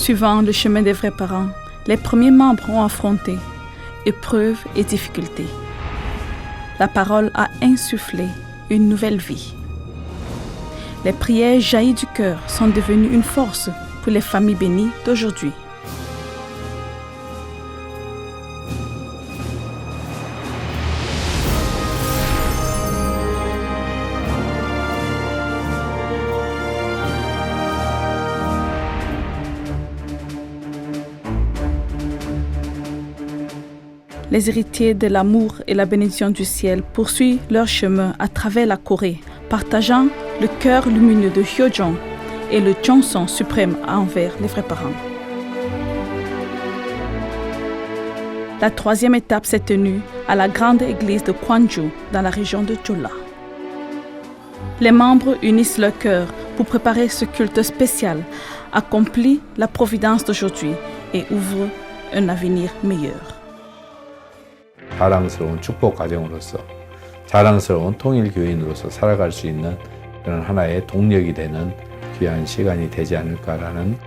Suivant le chemin des vrais parents, les premiers membres ont affronté épreuves et difficultés. La parole a insufflé une nouvelle vie. Les prières jaillies du cœur sont devenues une force pour les familles bénies d'aujourd'hui. Les héritiers de l'amour et la bénédiction du ciel poursuivent leur chemin à travers la Corée, partageant le cœur lumineux de Hyojong et le Jeongson suprême envers les vrais parents. La troisième étape s'est tenue à la grande église de Kwangju dans la région de Cholla. Les membres unissent leur cœur pour préparer ce culte spécial, accomplit la providence d'aujourd'hui et ouvre un avenir meilleur. 자랑스러운 축복 가정으로서 자랑스러운 통일교인으로서 살아갈 수 있는 그런 하나의 동력이 되는 귀한 시간이 되지 않을까라는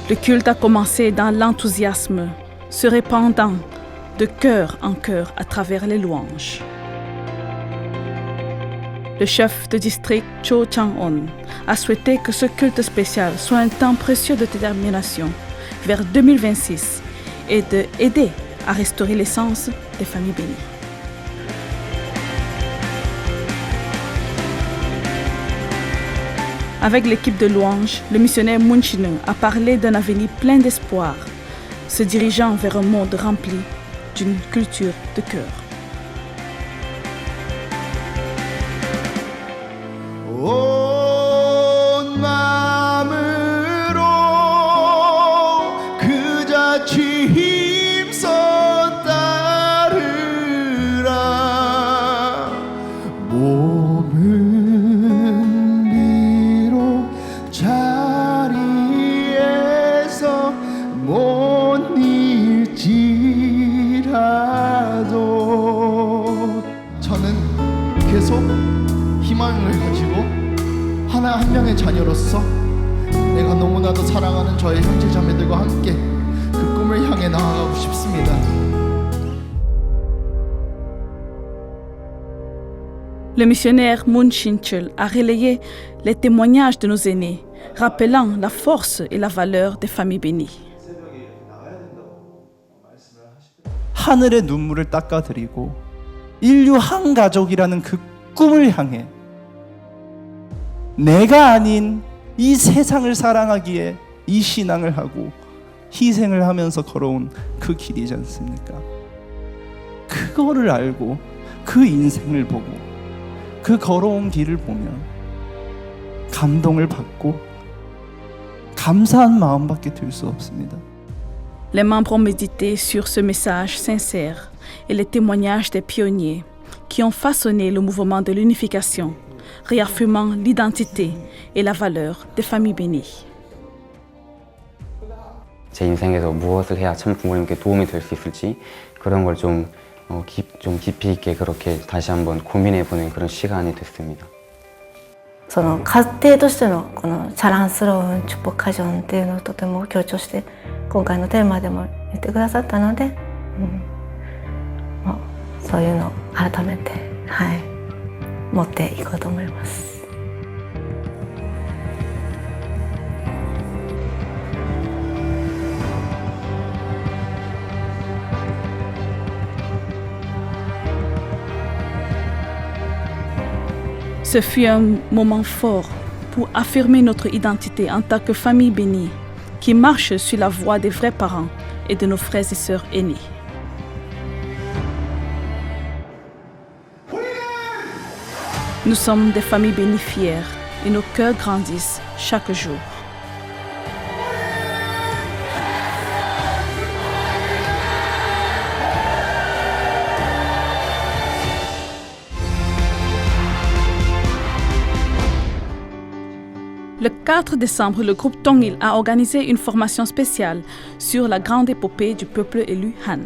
Le culte a commencé dans l'enthousiasme, se répandant de cœur en cœur à travers les louanges. Le chef de district Cho Chang-on a souhaité que ce culte spécial soit un temps précieux de détermination vers 2026 et d'aider à restaurer l'essence des familles bénies. Avec l'équipe de louanges, le missionnaire Moon Shin-eung a parlé d'un avenir plein d'espoir, se dirigeant vers un monde rempli d'une culture de cœur. 온 마음으로 그 자치 힘써 따르라 몸은 비록 자리에서 못 잃지라도 저는 계속 희망을 가지고 하나 한 명의 자녀로서 내가 너무나도 사랑하는 저의 형제자매들과 함께 그 꿈을 향해 나아가고 싶습니다. Le missionnaire Moon Shin-chul a relayé les témoignages de nos aînés, rappelant la force et la valeur des familles bénies. 하늘의 눈물을 닦아드리고 인류 한 가족이라는 그 꿈을 향해 내가 아닌 이 세상을 사랑하기에 이 신앙을 하고 희생을 하면서 걸어온 그 길이지 않습니까? 그거를 알고 그 인생을 보고 그 걸어온 길을 보면 감동을 받고 감사한 마음밖에 들 수 없습니다. Les membres ont médité sur ce message sincère et les témoignages des pionniers qui ont façonné le mouvement de l'unification, réaffirmant l'identité et la valeur des familles bénies. 제 인생에서 무엇을 해야 참 부모님께 도움이 될 수 있을지 그런 걸 좀 깊이 있게 그렇게 다시 한번 고민해보는 그런 시간이 됐습니다. その家庭としてのこのチャランスローンチュポカジョンっていうのをとても強調して今回のテーマでも言ってくださったので、もうそういうのを改めて、持っていこうと思います。Ce fut un moment fort pour affirmer notre identité en tant que famille bénie qui marche sur la voie des vrais parents et de nos frères et sœurs aînés. Nous sommes des familles bénies fières et nos cœurs grandissent chaque jour. Le 4 décembre, le groupe Tongil a organisé une formation spéciale sur la grande épopée du peuple élu Han.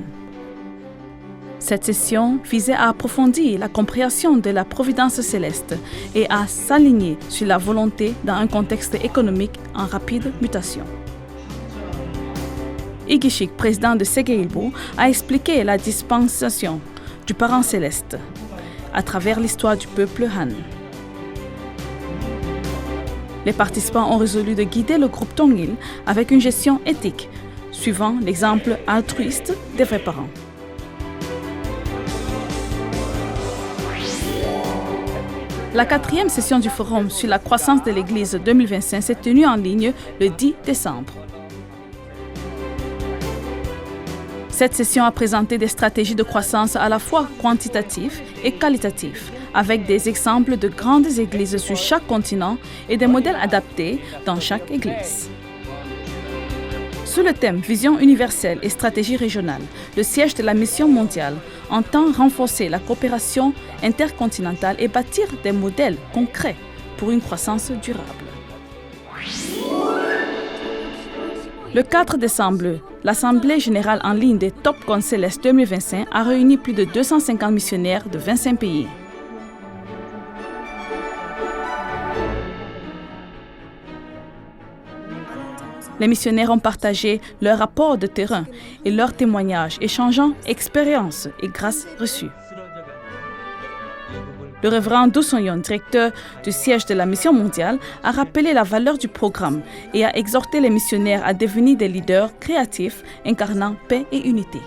Cette session visait à approfondir la compréhension de la providence céleste et à s'aligner sur la volonté dans un contexte économique en rapide mutation. Igishik, président de Segeilbo, a expliqué la dispensation du parent céleste à travers l'histoire du peuple Han. Les participants ont résolu de guider le groupe Tongil avec une gestion éthique, suivant l'exemple altruiste des vrais parents. La 4e session du Forum sur la croissance de l'Église 2025 s'est tenue en ligne le 10 décembre. Cette session a présenté des stratégies de croissance à la fois quantitatives et qualitatives, avec des exemples de grandes églises sur chaque continent et des modèles adaptés dans chaque église. Sous le thème Vision universelle et stratégie régionale, le siège de la Mission mondiale entend renforcer la coopération intercontinentale et bâtir des modèles concrets pour une croissance durable. Le 4 décembre, l'Assemblée générale en ligne des TopCon Céleste 2025 a réuni plus de 250 missionnaires de 25 pays. Les missionnaires ont partagé leurs rapports de terrain et leurs témoignages, échangeant expériences et grâces reçues. Le révérend Do Sung-yeon, directeur du siège de la Mission mondiale, a rappelé la valeur du programme et a exhorté les missionnaires à devenir des leaders créatifs incarnant paix et unité.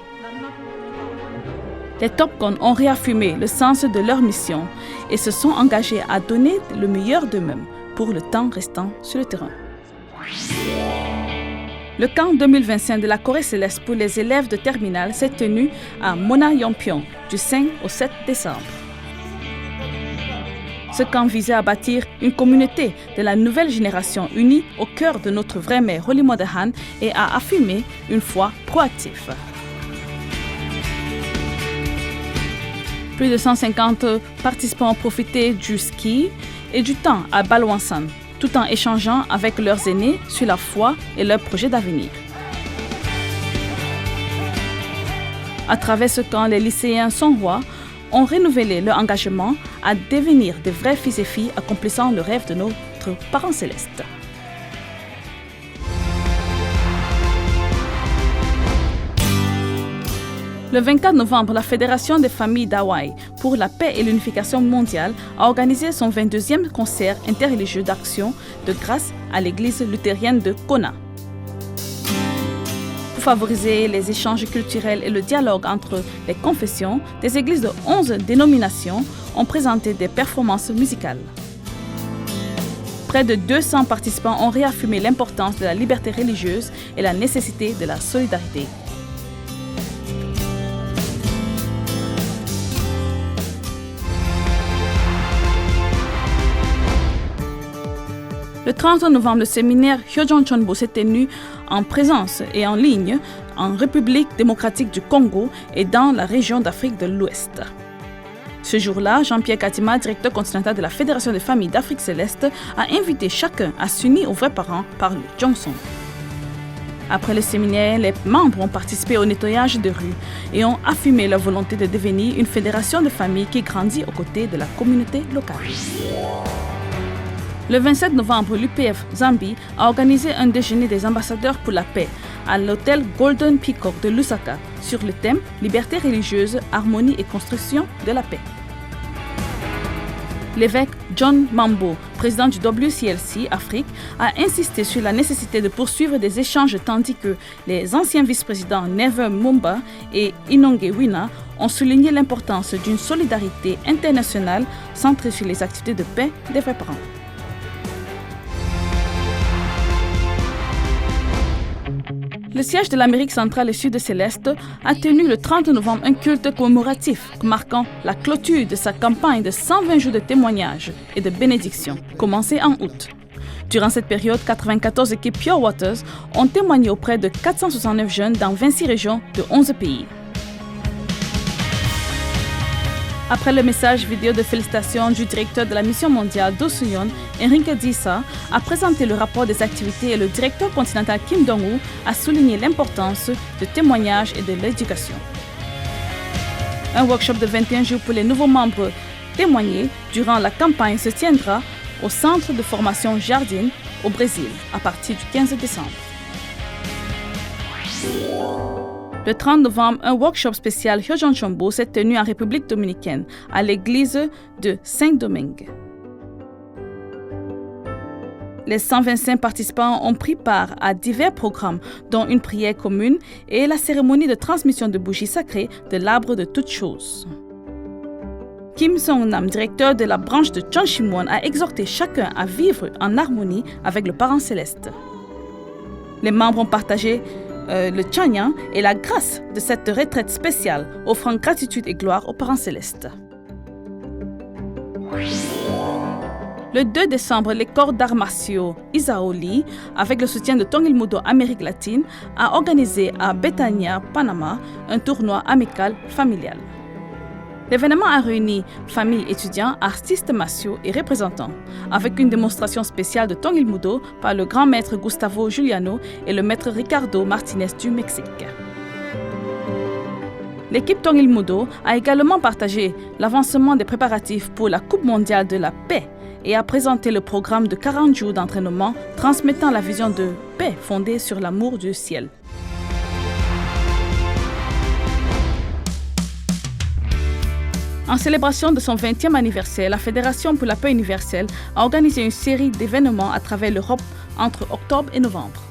Les TopCon ont réaffirmé le sens de leur mission et se sont engagés à donner le meilleur d'eux-mêmes pour le temps restant sur le terrain. Le camp 2025 de la Corée céleste pour les élèves de terminale s'est tenu à Mona-Yongpyeong du 5 au 7 décembre. Ce camp visait à bâtir une communauté de la nouvelle génération unie au cœur de notre vraie mère Holy Mother Han et à affirmer une foi proactive. Plus de 150 participants ont profité du ski et du temps à Balwansan, tout en échangeant avec leurs aînés sur la foi et leurs projets d'avenir. À travers ce camp, les lycéens songhwa ont renouvelé leur engagement à devenir de vrais fils et filles accomplissant le rêve de notre parent céleste. Le 24 novembre, la Fédération des familles d'Hawaï pour la paix et l'unification mondiale a organisé son 22e concert interreligieux d'action de grâce à l'église luthérienne de Kona. Pour favoriser les échanges culturels et le dialogue entre les confessions, des églises de 11 dénominations ont présenté des performances musicales. Près de 200 participants ont réaffirmé l'importance de la liberté religieuse et la nécessité de la solidarité. Le 30 novembre, le séminaire Hyojong Chonbo s'est tenu en présence et en ligne en République démocratique du Congo et dans la région d'Afrique de l'Ouest. Ce jour-là, Jean-Pierre Katima, directeur continental de la Fédération des familles d'Afrique céleste, a invité chacun à s'unir aux vrais parents par le Jongson. Après le séminaire, les membres ont participé au nettoyage de rues et ont affirmé leur volonté de devenir une fédération de familles qui grandit aux côtés de la communauté locale. Le 27 novembre, l'UPF Zambie a organisé un déjeuner des ambassadeurs pour la paix à l'hôtel Golden Peacock de Lusaka sur le thème « Liberté religieuse, harmonie et construction de la paix ». L'évêque John Mambo, président du WCLC Afrique, a insisté sur la nécessité de poursuivre des échanges tandis que les anciens vice-présidents Neve Mumba et Inonge Wina ont souligné l'importance d'une solidarité internationale centrée sur les activités de paix des vrais parents. Le siège de l'Amérique centrale et sud céleste a tenu le 30 novembre un culte commémoratif marquant la clôture de sa campagne de 120 jours de témoignages et de bénédictions, commencée en août. Durant cette période, 94 équipes Pure Waters ont témoigné auprès de 469 jeunes dans 26 régions de 11 pays. Après le message vidéo de félicitations du directeur de la Mission mondiale Do Sung-yeon, Enrique Dissa a présenté le rapport des activités et le directeur continental Kim Dong-woo a souligné l'importance de témoignages et de l'éducation. Un workshop de 21 jours pour les nouveaux membres témoignés durant la campagne se tiendra au centre de formation Jardine au Brésil à partir du 15 décembre. Le 30 novembre, un workshop spécial Hyojeon Chombo s'est tenu en République dominicaine à l'église de Saint-Domingue. Les 125 participants ont pris part à divers programmes, dont une prière commune et la cérémonie de transmission de bougies sacrées de l'arbre de toutes choses. Kim Song-nam, directeur de la branche de Jeonsimwon, a exhorté chacun à vivre en harmonie avec le Parent Céleste. Les membres ont partagé le Chanyan et la grâce de cette retraite spéciale, offrant gratitude et gloire au Parent Céleste. Le 2 décembre, les corps d'arts martiaux Isaoli, avec le soutien de Tong Il-Mudo Amérique latine, a organisé à Betania, Panama, un tournoi amical familial. L'événement a réuni familles, étudiants, artistes martiaux et représentants, avec une démonstration spéciale de Tong Il-Mudo par le grand maître Gustavo Juliano et le maître Ricardo Martinez du Mexique. L'équipe Tong Il-Mudo a également partagé l'avancement des préparatifs pour la Coupe mondiale de la paix et a présenté le programme de 40 jours d'entraînement transmettant la vision de paix fondée sur l'amour du ciel. En célébration de son 20e anniversaire, la Fédération pour la paix universelle a organisé une série d'événements à travers l'Europe entre octobre et novembre.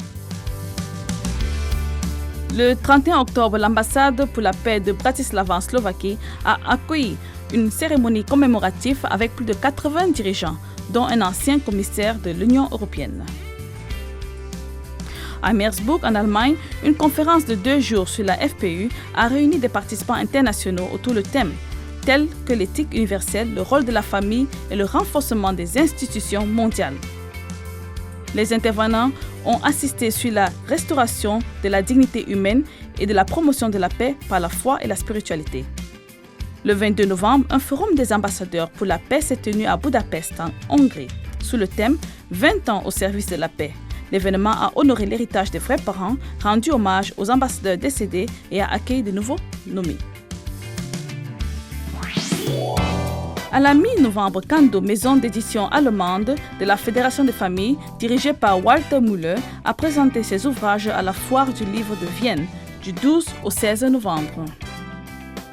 Le 31 octobre, l'ambassade pour la paix de Bratislava en Slovaquie a accueilli une cérémonie commémorative avec plus de 80 dirigeants, dont un ancien commissaire de l'Union européenne. À Meersburg, en Allemagne, une conférence de 2 jours sur la FPU a réuni des participants internationaux autour du thème tels que l'éthique universelle, le rôle de la famille et le renforcement des institutions mondiales. Les intervenants ont insisté sur la restauration de la dignité humaine et de la promotion de la paix par la foi et la spiritualité. Le 22 novembre, un forum des ambassadeurs pour la paix s'est tenu à Budapest, en Hongrie, sous le thème « 20 ans au service de la paix ». L'événement a honoré l'héritage des vrais parents, rendu hommage aux ambassadeurs décédés et a accueilli de nouveaux nommés. À la mi-novembre, Kando, maison d'édition allemande de la Fédération des familles, dirigée par Walter Müller, a présenté ses ouvrages à la foire du livre de Vienne, du 12 au 16 novembre.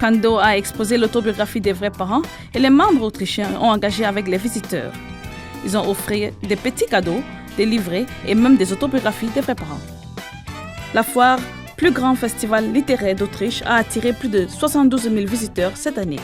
Kando a exposé l'autobiographie des vrais parents et les membres autrichiens ont engagé avec les visiteurs. Ils ont offert des petits cadeaux, des livrets et même des autobiographies des vrais parents. La foire, plus grand festival littéraire d'Autriche, a attiré plus de 72 000 visiteurs cette année.